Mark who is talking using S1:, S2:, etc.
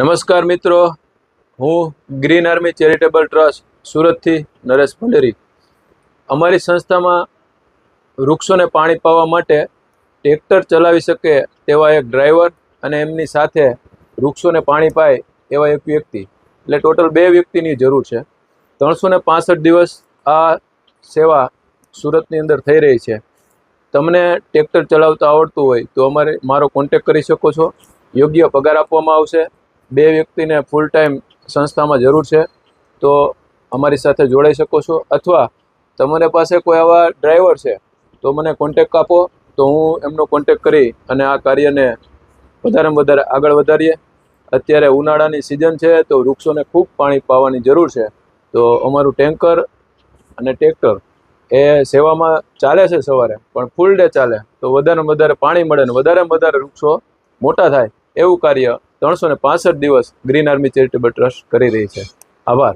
S1: નમસ્કાર મિત્રો, હું ગ્રીન આર્મી ચેરિટેબલ ટ્રસ્ટ સુરતથી નરેશ ભંડેરી. અમારી સંસ્થામાં વૃક્ષોને પાણી પાવા માટે ટ્રેક્ટર ચલાવી શકે તેવા એક ડ્રાઈવર અને એમની સાથે વૃક્ષોને પાણી પાય એવા એક વ્યક્તિ, એટલે ટોટલ 2 વ્યક્તિની જરૂર છે. 365 દિવસ આ સેવા સુરતની અંદર થઈ રહી છે. તમને ટ્રેક્ટર ચલાવતા આવડતું હોય તો મારો કોન્ટેક કરી શકો છો. યોગ્ય પગાર આપવામાં આવશે. 2 વ્યક્તિને ફૂલ ટાઈમ સંસ્થામાં જરૂર છે તો અમારી સાથે જોડાઈ શકો છો, અથવા તમારી પાસે કોઈ આવા ડ્રાઈવર છે તો મને કોન્ટેક આપો તો હું એમનો કોન્ટેક કરી અને આ કાર્યને વધારેમાં વધારે આગળ વધારીએ. અત્યારે ઉનાળાની સિઝન છે તો વૃક્ષોને ખૂબ પાણી પાવાની જરૂર છે, તો અમારું ટેન્કર અને ટ્રેક્ટર એ સેવામાં ચાલે છે સવારે, પણ ફૂલ ડે ચાલે તો વધારેમાં વધારે પાણી મળે ને વધારેમાં વધારે વૃક્ષો મોટા થાય એવું કાર્ય 365 દિવસ ગ્રીન આર્મી ચેરિટેબલ ટ્રસ્ટ કરી રહી છે. આભાર.